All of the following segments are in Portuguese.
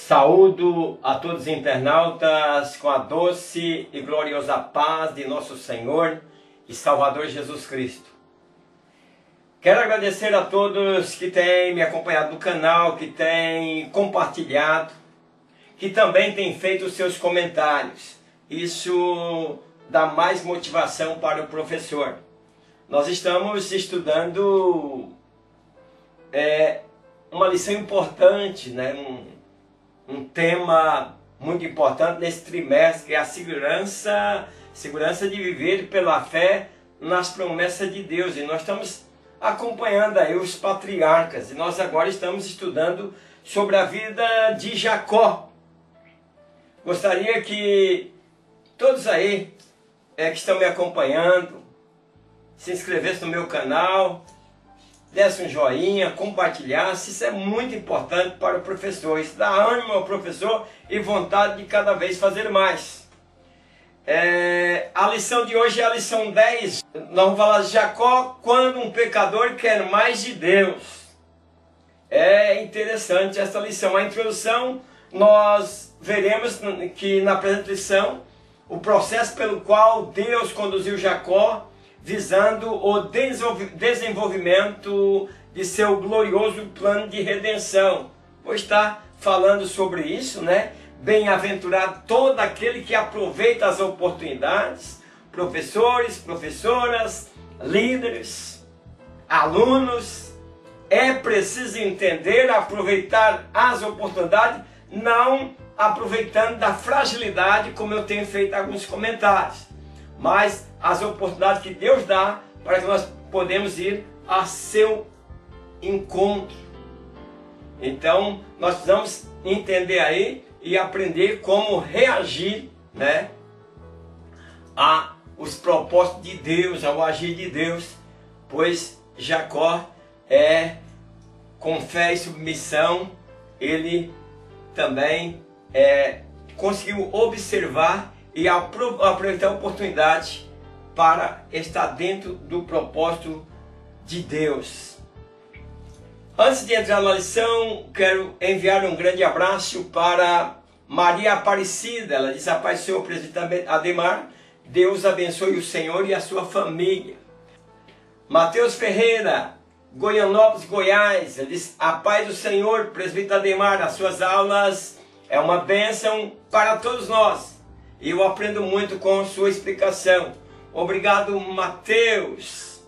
Saúdo a todos os internautas com a doce e gloriosa paz de nosso Senhor e Salvador Jesus Cristo. Quero agradecer a todos que têm me acompanhado no canal, que têm compartilhado, que também têm feito os seus comentários. Isso dá mais motivação para o professor. Nós estamos estudando uma lição importante, né? Um tema muito importante nesse trimestre, que é a segurança de viver pela fé nas promessas de Deus. E nós estamos acompanhando aí os patriarcas, e nós agora estamos estudando sobre a vida de Jacó. Gostaria que todos aí que estão me acompanhando se inscrevessem no meu canal, desse um joinha, compartilhasse. Isso é muito importante para o professor. Isso dá ânimo ao professor e vontade de cada vez fazer mais. A lição de hoje é a lição 10. Nós vamos falar de Jacó quando um pecador quer mais de Deus. É interessante essa lição. A introdução, nós veremos que na presente lição, o processo pelo qual Deus conduziu Jacó, visando o desenvolvimento de seu glorioso plano de redenção. Vou estar falando sobre isso, né? Bem-aventurado todo aquele que aproveita as oportunidades, professores, professoras, líderes, alunos. É preciso entender, aproveitar as oportunidades, não aproveitando da fragilidade, como eu tenho feito alguns comentários, mas as oportunidades que Deus dá para que nós podemos ir a seu encontro. Então, nós precisamos entender aí e aprender como reagir, né, a os propósitos de Deus, ao agir de Deus, pois Jacó com fé e submissão, ele também conseguiu observar e aproveitar a oportunidade para estar dentro do propósito de Deus. Antes de entrar na lição, quero enviar um grande abraço para Maria Aparecida. Ela diz: a paz do Senhor, presbítero Ademar, Deus abençoe o Senhor e a sua família. Mateus Ferreira, Goianópolis, Goiás, ele diz: a paz do Senhor, presbítero Ademar, as suas aulas é uma bênção para todos nós. E eu aprendo muito com sua explicação. Obrigado, Mateus.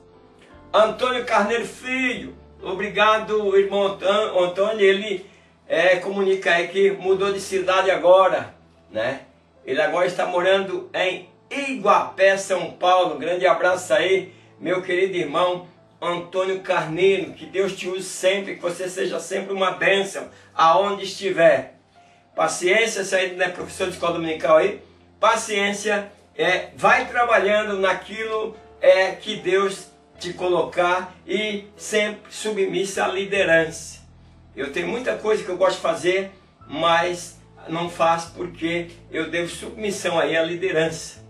Antônio Carneiro Filho, obrigado, irmão Antônio. Ele comunica aí que mudou de cidade agora, né? Ele agora está morando em Iguapé, São Paulo. Um grande abraço aí, meu querido irmão Antônio Carneiro. Que Deus te use sempre, que você seja sempre uma bênção aonde estiver. Paciência, saído, né, professor de escola dominical aí. Paciência, vai trabalhando naquilo que Deus te colocar e sempre submissa à liderança. Eu tenho muita coisa que eu gosto de fazer, mas não faço porque eu devo submissão aí à liderança.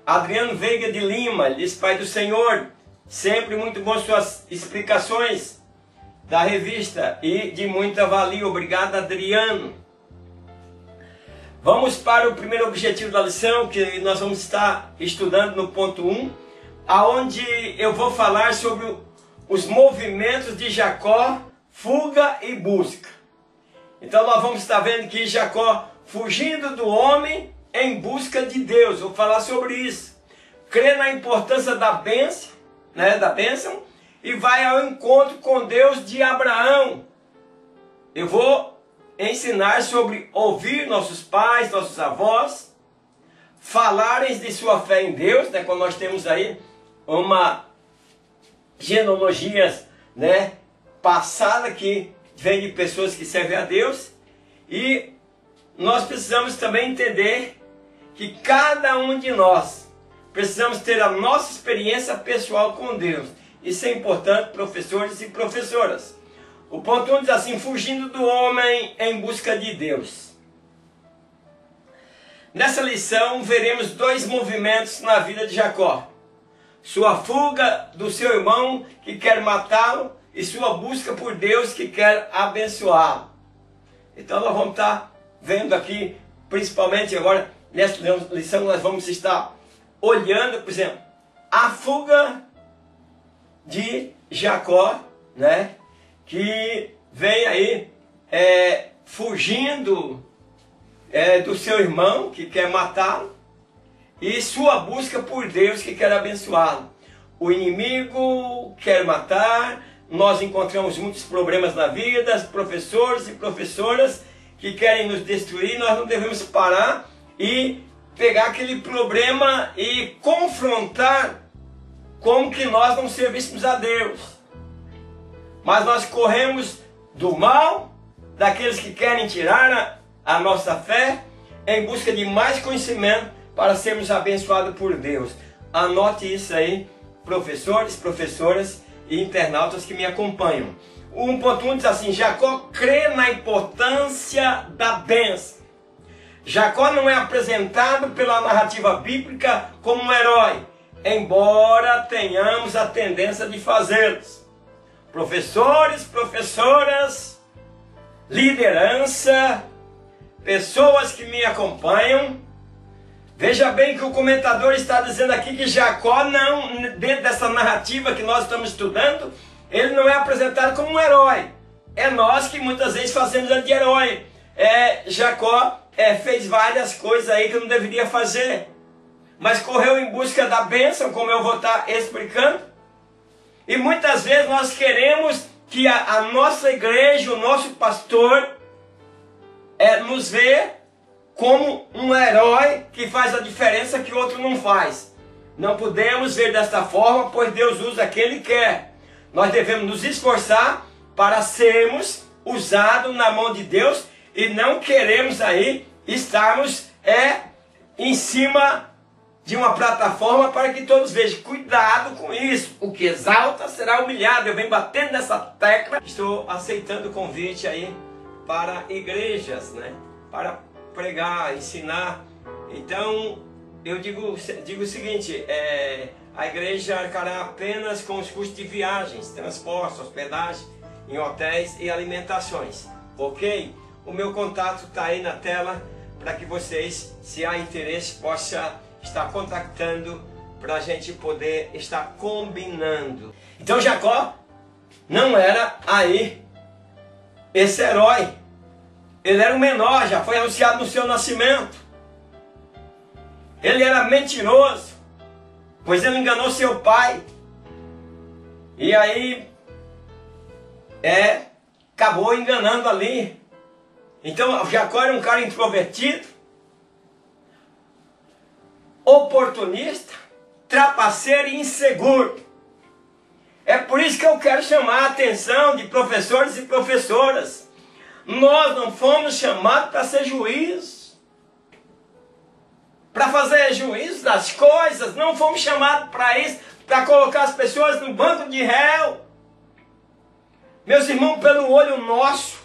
Adriano Veiga de Lima, ele diz: Pai do Senhor, sempre muito bom suas explicações da revista e de muita valia. Obrigado, Adriano. Vamos para o primeiro objetivo da lição, que nós vamos estar estudando no ponto 1, aonde eu vou falar sobre os movimentos de Jacó, fuga e busca. Então nós vamos estar vendo que Jacó fugindo do homem em busca de Deus. Vou falar sobre isso. Crê na importância da bênção, né, e vai ao encontro com Deus de Abraão. Eu vou ensinar sobre ouvir nossos pais, nossos avós, falarem de sua fé em Deus, né? Quando nós temos aí uma genealogia, né, passada que vem de pessoas que servem a Deus, e nós precisamos também entender que cada um de nós precisamos ter a nossa experiência pessoal com Deus. Isso é importante, professores e professoras. O ponto 1 diz assim: fugindo do homem em busca de Deus. Nessa lição veremos dois movimentos na vida de Jacó: sua fuga do seu irmão que quer matá-lo e sua busca por Deus que quer abençoá-lo. Então nós vamos estar vendo aqui, principalmente agora, nessa lição nós vamos estar olhando, por exemplo, a fuga de Jacó, né? Que vem aí fugindo do seu irmão que quer matá-lo, e sua busca por Deus que quer abençoá-lo. O inimigo quer matar, nós encontramos muitos problemas na vida, professores e professoras que querem nos destruir. Nós não devemos parar e pegar aquele problema e confrontar como que nós não servíssemos a Deus. Mas nós corremos do mal, daqueles que querem tirar a nossa fé, em busca de mais conhecimento para sermos abençoados por Deus. Anote isso aí, professores, professoras e internautas que me acompanham. 1.1 diz assim: Jacó crê na importância da bênção. Jacó não é apresentado pela narrativa bíblica como um herói, embora tenhamos a tendência de fazê-los. Professores, professoras, liderança, pessoas que me acompanham, veja bem que o comentador está dizendo aqui que Jacó não, dentro dessa narrativa que nós estamos estudando, ele não é apresentado como um herói. É nós que muitas vezes fazemos ele de herói. Jacó fez várias coisas aí que não deveria fazer, mas correu em busca da bênção, como eu vou estar explicando. E muitas vezes nós queremos que a nossa igreja, o nosso pastor, nos vê como um herói que faz a diferença que o outro não faz. Não podemos ver desta forma, pois Deus usa quem Ele quer. Nós devemos nos esforçar para sermos usados na mão de Deus e não queremos aí estarmos em cima de uma plataforma para que todos vejam. Cuidado com isso. O que exalta será humilhado. Eu venho batendo nessa tecla. Estou aceitando o convite aí para igrejas, né? Para pregar, ensinar. Então, eu digo o seguinte, a igreja arcará apenas com os custos de viagens, transporte, hospedagem, em hotéis e alimentações. Ok? O meu contato está aí na tela para que vocês, se há interesse, possam estar contactando para a gente poder estar combinando. Então Jacó não era aí esse herói. Ele era um menor, já foi anunciado no seu nascimento. Ele era mentiroso, pois ele enganou seu pai. E aí acabou enganando ali. Então Jacó era um cara introvertido, oportunista, trapaceiro e inseguro. É por isso que eu quero chamar a atenção de professores e professoras. Nós não fomos chamados para ser juízes, para fazer juízo das coisas. Não fomos chamados para isso, para colocar as pessoas no banco de réu. Meus irmãos, pelo olho nosso,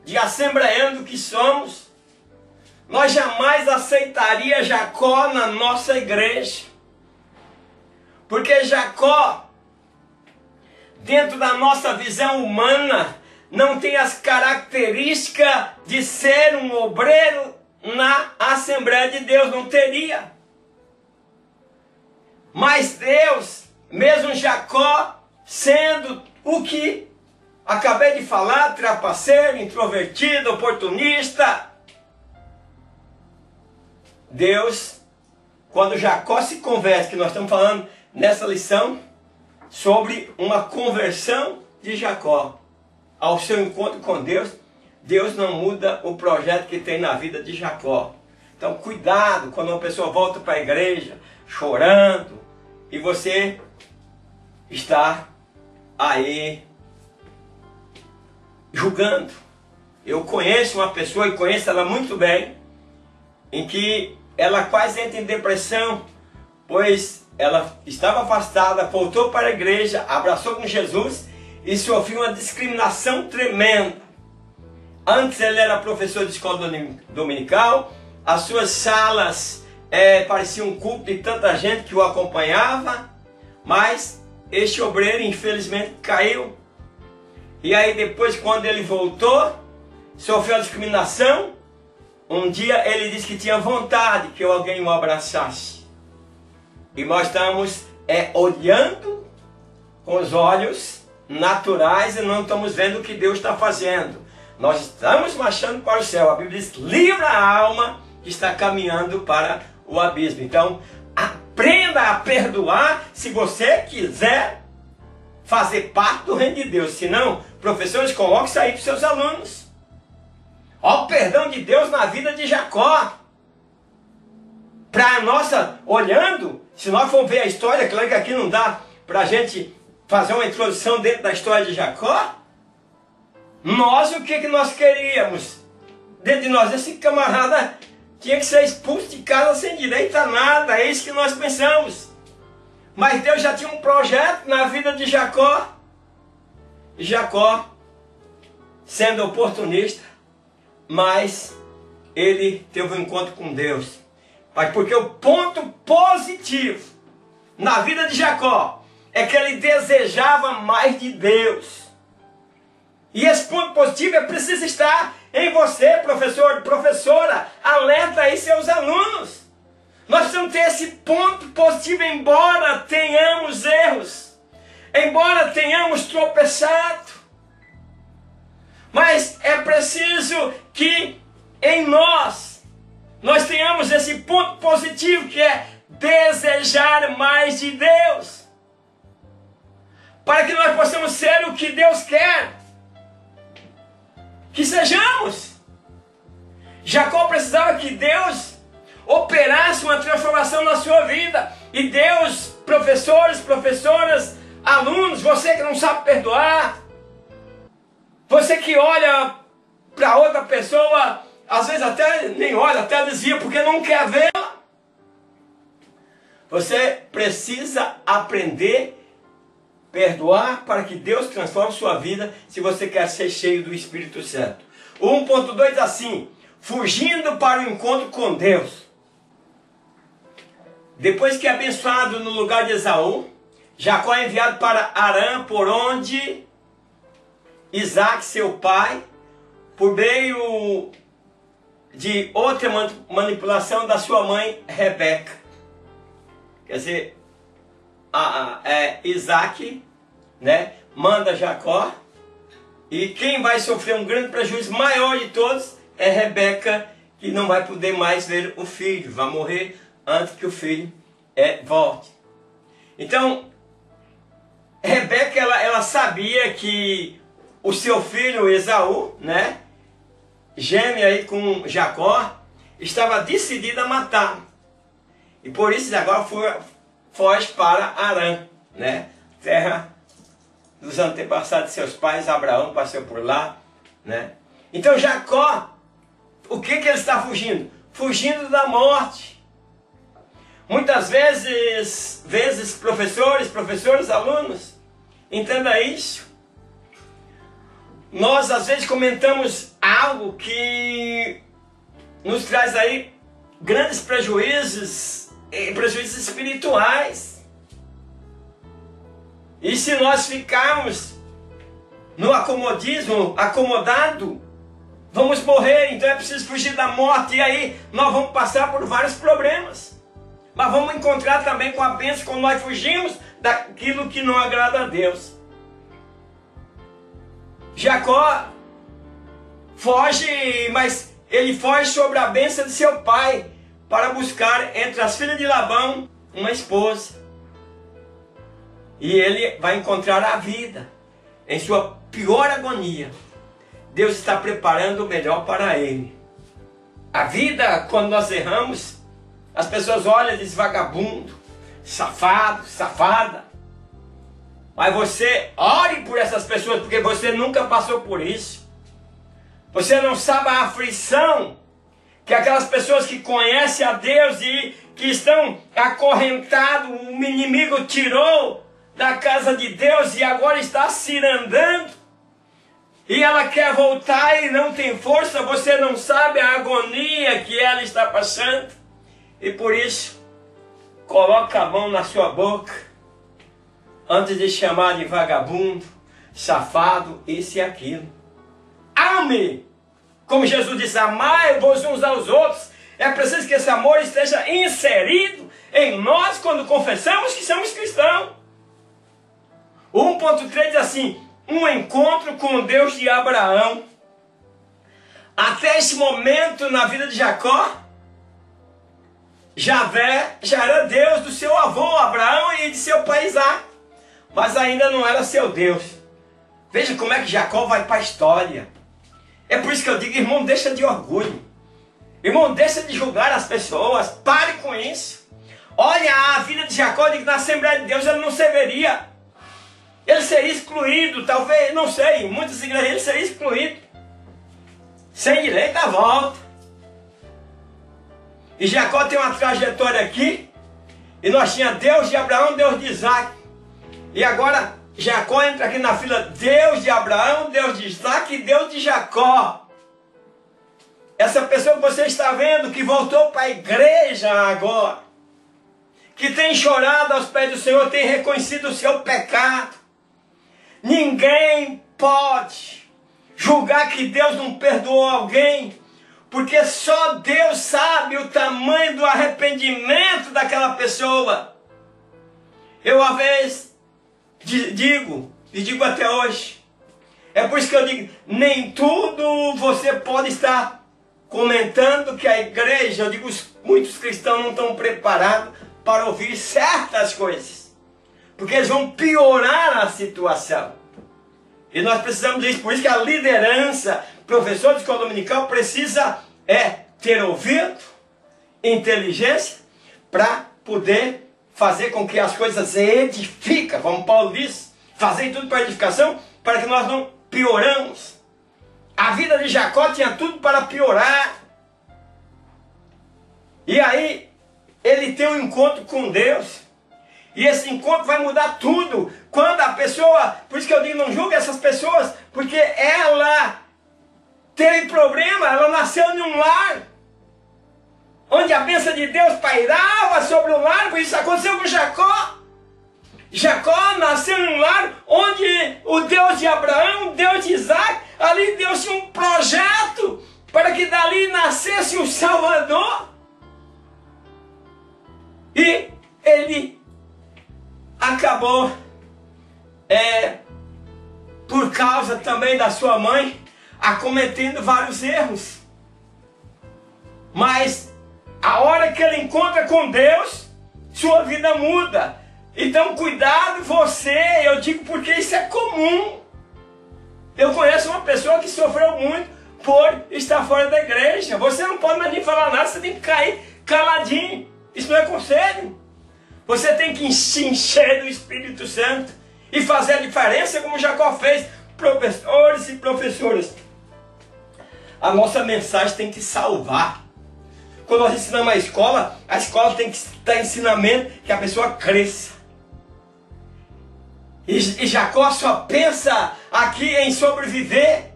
de assembleano que somos, nós jamais aceitaria Jacó na nossa igreja. Porque Jacó, dentro da nossa visão humana, não tem as características de ser um obreiro na Assembleia de Deus, não teria. Mas Deus, mesmo Jacó, sendo o que acabei de falar, trapaceiro, introvertido, oportunista, Deus, quando Jacó se converte, que nós estamos falando nessa lição, sobre uma conversão de Jacó ao seu encontro com Deus, Deus não muda o projeto que tem na vida de Jacó. Então cuidado quando uma pessoa volta para a igreja chorando e você está aí julgando. Eu conheço uma pessoa e conheço ela muito bem, em que ela quase entra em depressão, pois ela estava afastada, voltou para a igreja, abraçou com Jesus e sofreu uma discriminação tremenda. Antes ele era professor de escola dominical, as suas salas pareciam um culto de tanta gente que o acompanhava, mas este obreiro infelizmente caiu. E aí depois, quando ele voltou, sofreu a discriminação um dia ele disse que tinha vontade que alguém o abraçasse. E nós estamos olhando com os olhos naturais e não estamos vendo o que Deus está fazendo. Nós estamos marchando para o céu. A Bíblia diz: livra a alma que está caminhando para o abismo. Então, aprenda a perdoar se você quiser fazer parte do reino de Deus. Se não, professores, coloque isso aí para os seus alunos. Olha o perdão de Deus na vida de Jacó. Para nossa, olhando, se nós formos ver a história, claro que aqui não dá para a gente fazer uma introdução dentro da história de Jacó. Nós, o que nós queríamos? Dentro de nós, esse camarada tinha que ser expulso de casa sem direito a nada. É isso que nós pensamos. Mas Deus já tinha um projeto na vida de Jacó. E Jacó, sendo oportunista, mas ele teve um encontro com Deus. Mas porque o ponto positivo na vida de Jacó é que ele desejava mais de Deus. E esse ponto positivo precisa estar em você, professor, professora. Alerta aí seus alunos. Nós precisamos ter esse ponto positivo, embora tenhamos erros, embora tenhamos tropeçado. Mas é preciso que em nós tenhamos esse ponto positivo, que é desejar mais de Deus, para que nós possamos ser o que Deus quer que sejamos. Jacó precisava que Deus operasse uma transformação na sua vida. E Deus, professores, professoras, alunos, você que não sabe perdoar, você que olha para outra pessoa, às vezes até nem olha, até desvia porque não quer vê-la. Você precisa aprender a perdoar para que Deus transforme sua vida, se você quer ser cheio do Espírito Santo. O 1.2 assim: fugindo para o encontro com Deus. Depois que é abençoado no lugar de Esaú, Jacó é enviado para Harã, por onde Isaac, seu pai, por meio de outra manipulação da sua mãe Rebeca. Quer dizer, Isaac, né, manda Jacó, e quem vai sofrer um grande prejuízo maior de todos é Rebeca, que não vai poder mais ver o filho, vai morrer antes que o filho volte. Então, Rebeca, ela sabia que o seu filho Esaú, né, gêmeo aí com Jacó, estava decidido a matar. E por isso agora foge para Harã, né, terra dos antepassados de seus pais. Abraão passou por lá, né. Então Jacó, o que ele está fugindo? Fugindo da morte. Muitas vezes professores, alunos, entenda isso. Nós às vezes comentamos algo que nos traz aí grandes prejuízos espirituais. E se nós ficarmos no acomodismo, acomodado, vamos morrer. Então é preciso fugir da morte. E aí nós vamos passar por vários problemas. Mas vamos encontrar também com a bênção quando nós fugimos daquilo que não agrada a Deus. Jacó foge, mas ele foge sobre a bênção de seu pai, para buscar entre as filhas de Labão uma esposa. E ele vai encontrar a vida em sua pior agonia. Deus está preparando o melhor para ele. A vida, quando nós erramos, as pessoas olham e dizem: vagabundo, safado, safada. Mas você ore por essas pessoas, porque você nunca passou por isso. Você não sabe a aflição que aquelas pessoas que conhecem a Deus e que estão acorrentados, o inimigo tirou da casa de Deus e agora está cirandando. E ela quer voltar e não tem força. Você não sabe a agonia que ela está passando. E por isso, coloca a mão na sua boca, antes de chamar de vagabundo, safado, isso e aquilo. Ame Como Jesus disse, amai-vos uns aos outros. É preciso que esse amor esteja inserido em nós quando confessamos que somos cristãos. O 1.3 diz assim, um encontro com o Deus de Abraão. Até esse momento na vida de Jacó, Javé já era Deus do seu avô Abraão e de seu pai Isaac, mas ainda não era seu Deus. Veja como é que Jacó vai para a história. É por isso que eu digo, irmão, deixa de orgulho. Irmão, deixa de julgar as pessoas. Pare com isso. Olha a vida de Jacó, digo, na Assembleia de Deus ele não serviria. Ele seria excluído, talvez, não sei, em muitas igrejas ele seria excluído. Sem direito à volta. E Jacó tem uma trajetória aqui. E nós tínhamos Deus de Abraão, Deus de Isaac. E agora Jacó entra aqui na fila Deus de Abraão, Deus de Isaac e Deus de Jacó. Essa pessoa que você está vendo, que voltou para a igreja agora, que tem chorado aos pés do Senhor, tem reconhecido o seu pecado. Ninguém pode julgar que Deus não perdoou alguém, porque só Deus sabe o tamanho do arrependimento daquela pessoa. Eu, às vezes, digo, e digo até hoje, é por isso que eu digo, nem tudo você pode estar comentando que a igreja, eu digo, muitos cristãos não estão preparados para ouvir certas coisas, porque eles vão piorar a situação. E nós precisamos disso, por isso que a liderança, professor de escola dominical, precisa ter ouvido, inteligência, para poder fazer com que as coisas edificam, como Paulo diz, fazer tudo para edificação, para que nós não pioramos. A vida de Jacó tinha tudo para piorar. E aí, ele tem um encontro com Deus. E esse encontro vai mudar tudo. Quando a pessoa, por isso que eu digo, não julgue essas pessoas, porque ela teve problema, ela nasceu em um lar, onde a bênção de Deus pairava sobre o lar, por isso aconteceu com Jacó. Jacó nasceu em um lar onde o Deus de Abraão, o Deus de Isaac, ali Deus tinha um projeto para que dali nascesse o Salvador. E ele acabou, por causa também da sua mãe, acometendo vários erros. Mas a hora que ele encontra com Deus, sua vida muda. Então cuidado você, eu digo porque isso é comum. Eu conheço uma pessoa que sofreu muito por estar fora da igreja. Você não pode mais nem falar nada, você tem que cair caladinho. Isso não é conselho. Você tem que se encher do Espírito Santo e fazer a diferença como Jacó fez. Professores e professoras, a nossa mensagem tem que salvar. Quando nós ensinamos a escola tem que dar ensinamento que a pessoa cresça. E Jacó só pensa aqui em sobreviver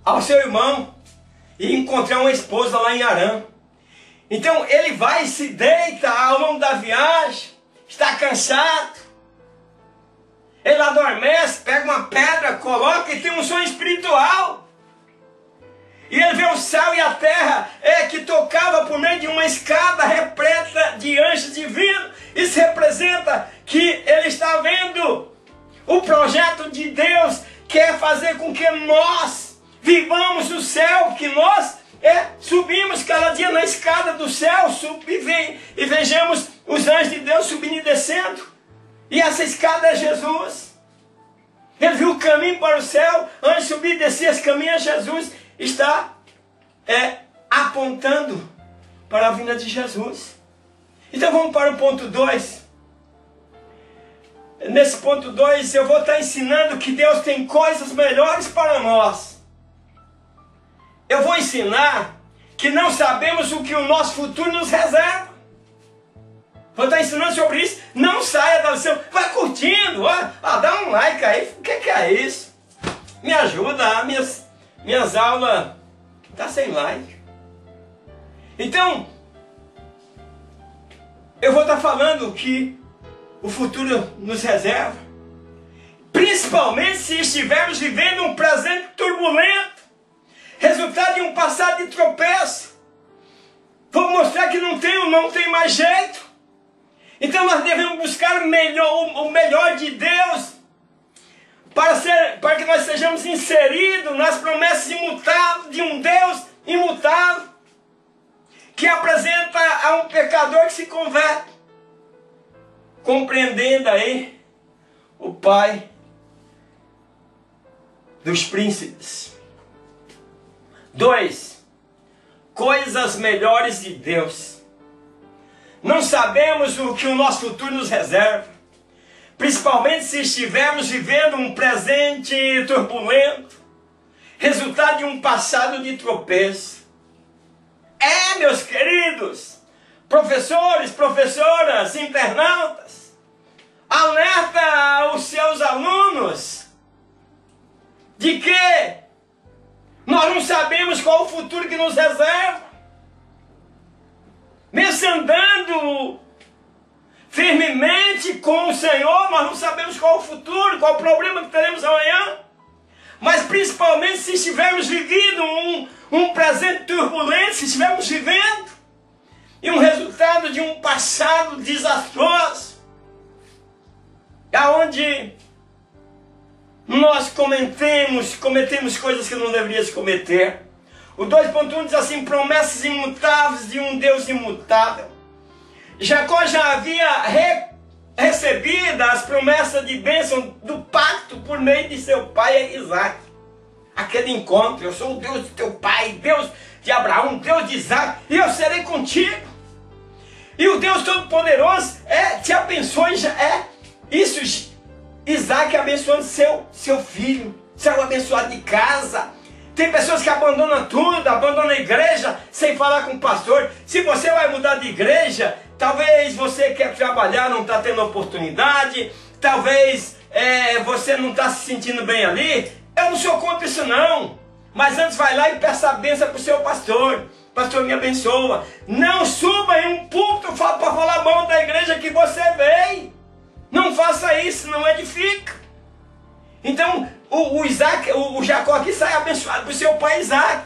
ao seu irmão e encontrar uma esposa lá em Harã. Então ele vai e se deita ao longo da viagem, está cansado. Ele adormece, pega uma pedra, coloca e tem um sonho espiritual. E ele vê o céu e a terra que tocava por meio de uma escada repleta de anjos divinos. Isso representa que ele está vendo o projeto de Deus, quer fazer com que nós vivamos o céu, que nós subimos cada dia na escada do céu e vejamos os anjos de Deus subindo e descendo. E essa escada é Jesus. Ele viu o caminho para o céu, antes de subir e descer, esse caminho é Jesus. Está apontando para a vinda de Jesus. Então vamos para o ponto 2. Nesse ponto 2 eu vou estar ensinando que Deus tem coisas melhores para nós. Eu vou ensinar que não sabemos o que o nosso futuro nos reserva. Vou estar ensinando sobre isso. Não saia da lição. Vai curtindo. Dá um like aí. O que é isso? Me ajuda. Minhas aulas tá sem like. Então, eu vou estar falando que o futuro nos reserva. Principalmente se estivermos vivendo um presente turbulento. resultado de um passado de tropeço. Vou mostrar que não tem mais jeito. Então nós devemos buscar o melhor de Deus, para que nós sejamos inseridos nas promessas imutáveis de um Deus imutável, que apresenta a um pecador que se converte, compreendendo aí o Pai dos príncipes. 2. Coisas melhores de Deus. Não sabemos o que o nosso futuro nos reserva, principalmente se estivermos vivendo um presente turbulento, resultado de um passado de tropeço. Meus queridos, professores, professoras, internautas, alerta os seus alunos de que nós não sabemos qual o futuro que nos reserva. Mesmo andando firmemente com o Senhor, nós não sabemos qual o futuro, qual o problema que teremos amanhã. Mas principalmente se estivermos vivendo um presente turbulento, se estivermos vivendo e um resultado de um passado desastroso, aonde nós cometemos coisas que não deveríamos cometer. O 2.1 diz assim: promessas imutáveis de um Deus imutável. Jacó já havia recebido as promessas de bênção do pacto por meio de seu pai Isaac. Aquele encontro: eu sou o Deus de teu pai, Deus de Abraão, Deus de Isaac, e eu serei contigo. E o Deus Todo-Poderoso te abençoe. Isso, Isaac abençoando seu filho, seu abençoado de casa. Tem pessoas que abandonam tudo, abandonam a igreja sem falar com o pastor. Se você vai mudar de igreja, talvez você quer trabalhar, não está tendo oportunidade, talvez você não está se sentindo bem ali. Eu não sou contra isso não, mas antes vai lá e peça a bênção para o seu pastor. Pastor, me abençoa. Não suba em um púlpito para falar mal da igreja que você veio. Não faça isso, não edifica. Então, o Jacó aqui sai abençoado por seu pai Isaac.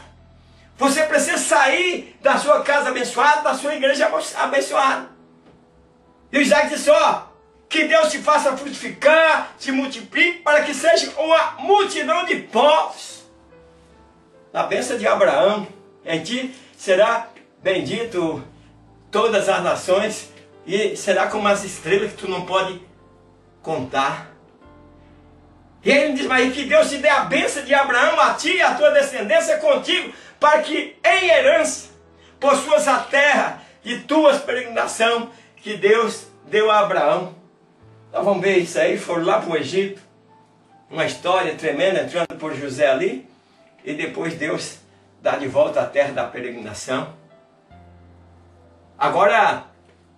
Você precisa sair da sua casa abençoada, da sua igreja abençoada. E o Isaac disse: que Deus te faça frutificar, te multiplique, para que seja uma multidão de povos. Na bênção de Abraão, em ti será bendito todas as nações, e será como as estrelas que tu não pode contar. E aí ele diz: mas que Deus te dê a bênção de Abraão, a ti e a tua descendência contigo, para que em herança possuas a terra de tuas peregrinação que Deus deu a Abraão. Então vamos ver isso aí. Foram lá para o Egito, uma história tremenda, entrando por José ali, e depois Deus dá de volta a terra da peregrinação. Agora,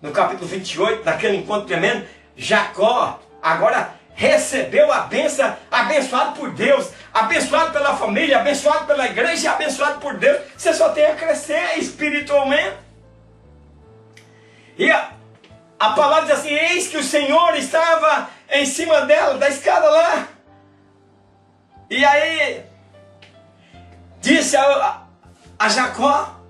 no capítulo 28, naquele encontro tremendo, Jacó agora recebeu a bênção, abençoado por Deus, abençoado pela família, abençoado pela igreja e abençoado por Deus. Você só tem a crescer espiritualmente. E a palavra diz assim: eis que o Senhor estava em cima dela, da escada lá. E aí disse a Jacó,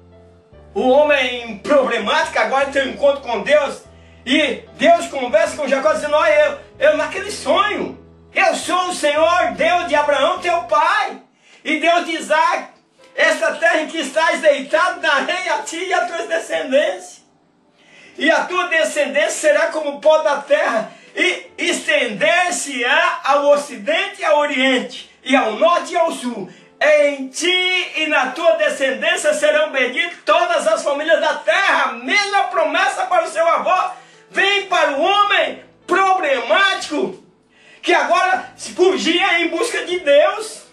o homem problemático, agora tem um encontro com Deus. E Deus conversa com Jacó dizendo: olha, eu naquele sonho, eu sou o Senhor, Deus de Abraão, teu pai, e Deus de Isaac. Esta terra em que estás deitado, darei a ti e a tua descendência. E a tua descendência será como o pó da terra, e estender-se-á ao ocidente e ao oriente, e ao norte e ao sul. Em ti e na tua descendência serão benditas todas as famílias da terra. A mesma promessa para o seu avô vem para o homem problemático que agora fugia em busca de Deus.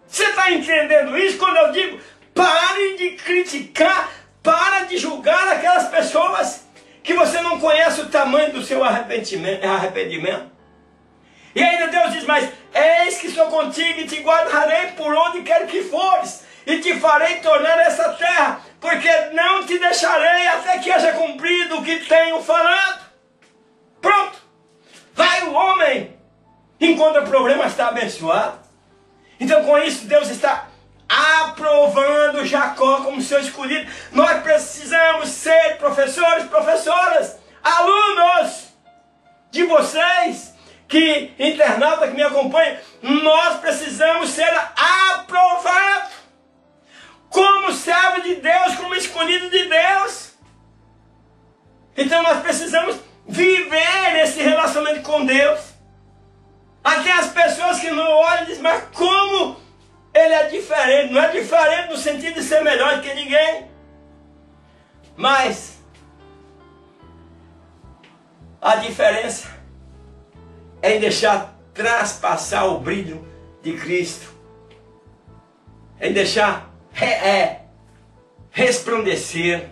Você está entendendo isso? Quando eu digo pare de criticar, para de julgar aquelas pessoas que você não conhece o tamanho do seu arrependimento. E ainda Deus diz: mas eis que estou contigo e te guardarei por onde quer que fores, e te farei tornar essa terra, porque não te deixarei até que haja cumprido o que tenho falado. Pronto. Vai o homem, encontra o problema, está abençoado. Então com isso Deus está aprovando Jacó como seu escolhido. Nós precisamos ser professores, professoras, alunos de vocês, que internauta que me acompanha, nós precisamos ser aprovados como servo de Deus, como escolhido de Deus. Então nós precisamos viver esse relacionamento com Deus. Até as pessoas que não olham dizem, mas como ele é diferente? Não é diferente no sentido de ser melhor que ninguém, mas a diferença é em deixar traspassar o brilho de Cristo, é em deixar resplandecer.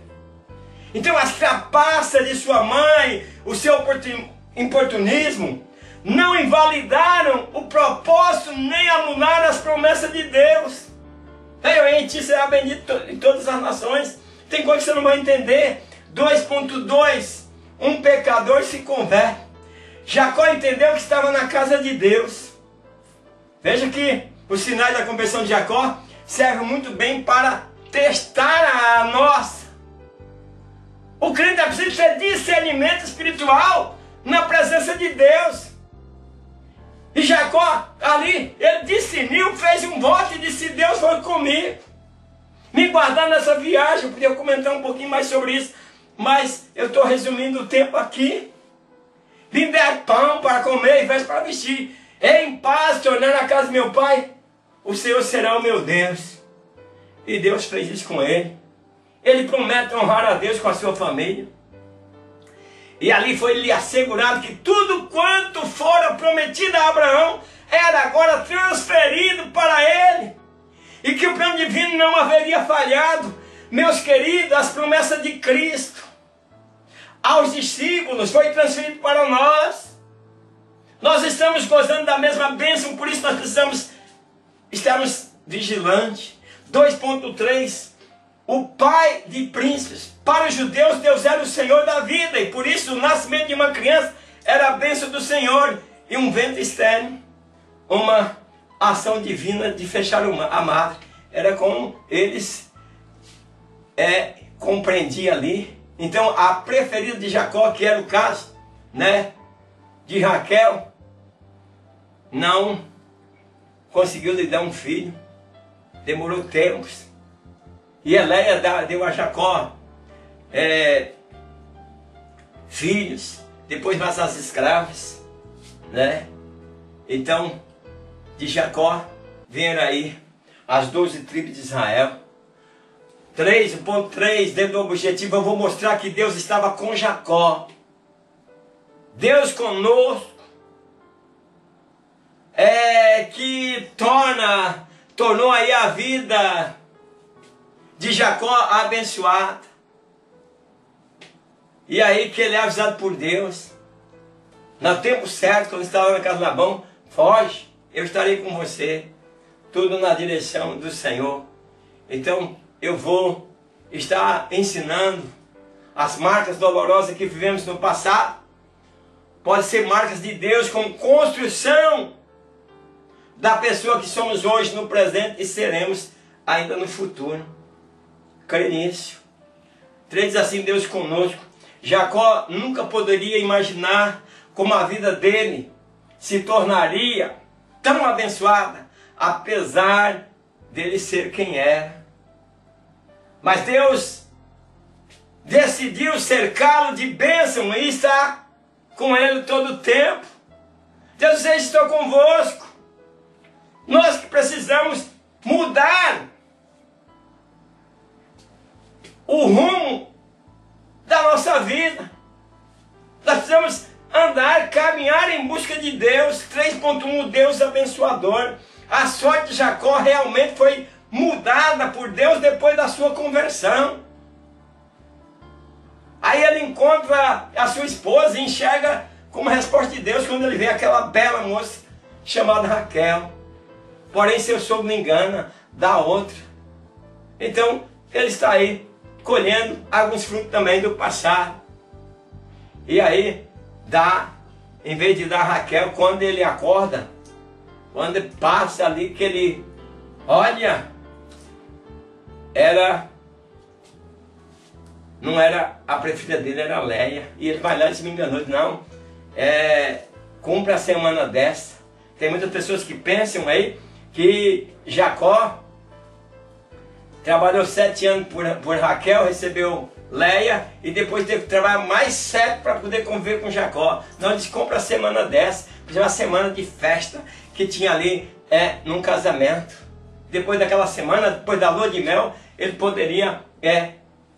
Então as trapaças de sua mãe, o seu importunismo, não invalidaram o propósito nem anularam as promessas de Deus. Eu em ti será bendito em todas as nações. Tem coisa que você não vai entender. 2.2, um pecador se converte. Jacó entendeu que estava na casa de Deus. Veja que os sinais da conversão de Jacó servem muito bem para testar a nossa. O crente precisa ter discernimento espiritual na presença de Deus. E Jacó, ali, ele discerniu, fez um voto e disse, Deus foi comigo, me guardar nessa viagem. Eu podia comentar um pouquinho mais sobre isso, mas eu estou resumindo o tempo aqui. Me der pão para comer e vestes para vestir. Em paz tornar na casa do meu pai, o Senhor será o meu Deus. E Deus fez isso com ele. Ele promete honrar a Deus com a sua família. E ali foi lhe assegurado que tudo quanto fora prometido a Abraão era agora transferido para ele. E que o plano divino não haveria falhado. Meus queridos, as promessas de Cristo aos discípulos foi transferido para nós. Nós estamos gozando da mesma bênção, por isso nós precisamos estarmos vigilantes. 2.3, o pai de príncipes. Para os judeus, Deus era o Senhor da vida, e por isso o nascimento de uma criança era a bênção do Senhor, e um ventre estéril, uma ação divina de fechar a madre. Era como eles compreendiam ali. Então a preferida de Jacó, que era o caso, né, de Raquel, não conseguiu lhe dar um filho, demorou tempos. E Léia deu a Jacó filhos, depois mais as escravas, né? Então, de Jacó vieram aí as 12 tribos de Israel. 3.3, dentro do objetivo, eu vou mostrar que Deus estava com Jacó. Deus conosco, que tornou aí a vida de Jacó abençoada. E aí que ele é avisado por Deus, no tempo certo, quando estava na casa de Labão, foge, eu estarei com você, tudo na direção do Senhor. Então eu vou estar ensinando as marcas dolorosas que vivemos no passado, pode ser marcas de Deus como construção da pessoa que somos hoje no presente e seremos ainda no futuro. Creio nisso. 3 diz assim, Deus conosco. Jacó nunca poderia imaginar como a vida dele se tornaria tão abençoada, apesar dele ser quem era. Mas Deus decidiu cercá-lo de bênção e está com ele todo o tempo. Deus diz, estou convosco. Nós que precisamos mudar o rumo da nossa vida. Nós precisamos andar, caminhar em busca de Deus. 3.1, Deus abençoador. A sorte de Jacó realmente foi mudada por Deus depois da sua conversão. Aí ele encontra a sua esposa e enxerga como resposta de Deus quando ele vê aquela bela moça chamada Raquel. Porém seu sogro me engana, dá outra. Então ele está aí colhendo alguns frutos também do passado. E aí dá, em vez de dar Raquel, quando ele acorda, quando ele passa ali, que ele olha não era a preferida dele, era a Leia. E ele vai lá e se me enganou, não, cumpre a semana desta. Tem muitas pessoas que pensam aí que Jacó trabalhou 7 anos por Raquel, recebeu Leia e depois teve que trabalhar mais 7 para poder conviver com Jacó. Não, eles compram a semana dessa, porque é uma semana de festa que tinha ali num casamento. Depois daquela semana, depois da lua de mel, ele poderia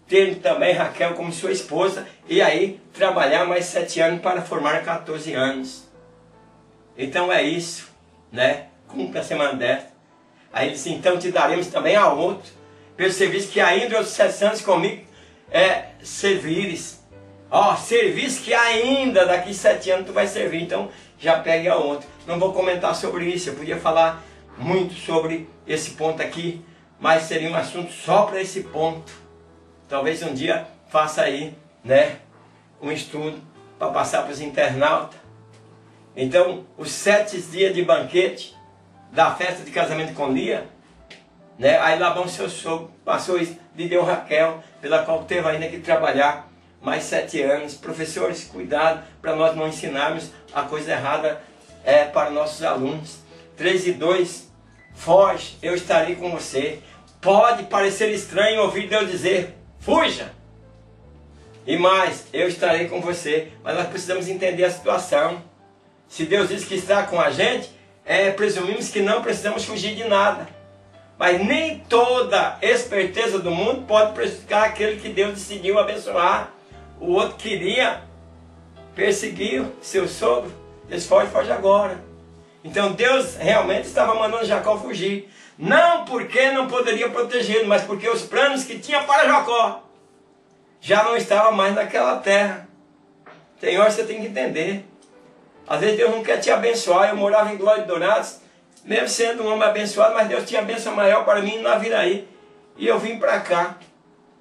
ter também Raquel como sua esposa e aí trabalhar mais 7 anos para formar 14 anos. Então é isso, né? Cumpre a semana dessa. Aí ele disse, então te daremos também a outro, pelo serviço que ainda outros 7 anos comigo servires. Ó, serviço que ainda daqui 7 anos tu vai servir, então já pegue a outro. Não vou comentar sobre isso, eu podia falar muito sobre esse ponto aqui, mas seria um assunto só para esse ponto. Talvez um dia faça aí, né, um estudo para passar para os internautas. Então, os 7 dias de banquete da festa de casamento com Lia, né, aí Labão, seu sogro, passou isso, lhe deu Raquel, pela qual teve ainda que trabalhar mais 7 anos. Professores, cuidado para nós não ensinarmos a coisa errada para nossos alunos. 3:2, foge, eu estarei com você. Pode parecer estranho ouvir Deus dizer, fuja. E mais, eu estarei com você. Mas nós precisamos entender a situação. Se Deus diz que está com a gente, presumimos que não precisamos fugir de nada. Mas nem toda esperteza do mundo pode prejudicar aquele que Deus decidiu abençoar. O outro queria perseguir seu sogro. Deus foge agora. Então Deus realmente estava mandando Jacó fugir. Não porque não poderia protegê-lo, mas porque os planos que tinha para Jacó já não estavam mais naquela terra. Tem hora que você tem que entender. Às vezes Deus não quer te abençoar. Eu morava em Glória de Dourados, mesmo sendo um homem abençoado, mas Deus tinha bênção maior para mim na Viraí. E eu vim para cá,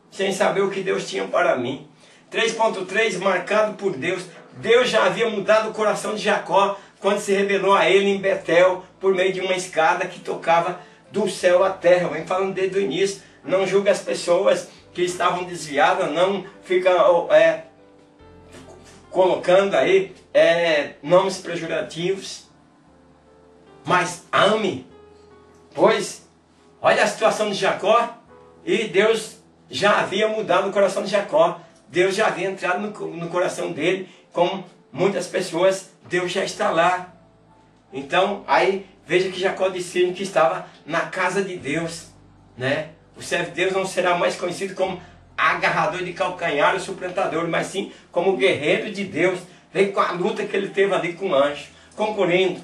sem saber o que Deus tinha para mim. 3.3, marcado por Deus. Deus já havia mudado o coração de Jacó quando se revelou a ele em Betel, por meio de uma escada que tocava do céu à terra. Eu venho falando desde o início. Não julgue as pessoas que estavam desviadas, não fica colocando aí nomes pejorativos. Mas ame, pois olha a situação de Jacó, e Deus já havia mudado o coração de Jacó. Deus já havia entrado no coração dele, como muitas pessoas, Deus já está lá. Então, aí veja que Jacó disse que estava na casa de Deus, né? O servo de Deus não será mais conhecido como agarrador de calcanhar ou suplantador, mas sim como guerreiro de Deus. Vem com a luta que ele teve ali com o anjo. Concluindo,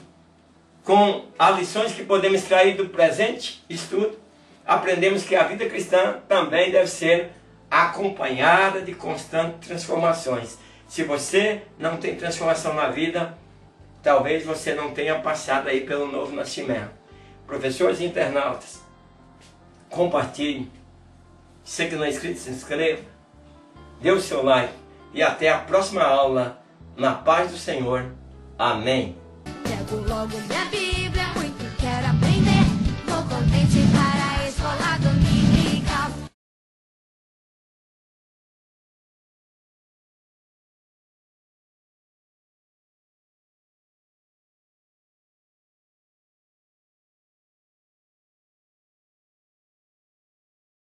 com as lições que podemos extrair do presente estudo, aprendemos que a vida cristã também deve ser acompanhada de constantes transformações. Se você não tem transformação na vida, talvez você não tenha passado aí pelo novo nascimento. Professores e internautas, compartilhe. Se não é inscrito, se inscreva. Dê o seu like. E até a próxima aula. Na paz do Senhor. Amém. Pego logo minha Bíblia.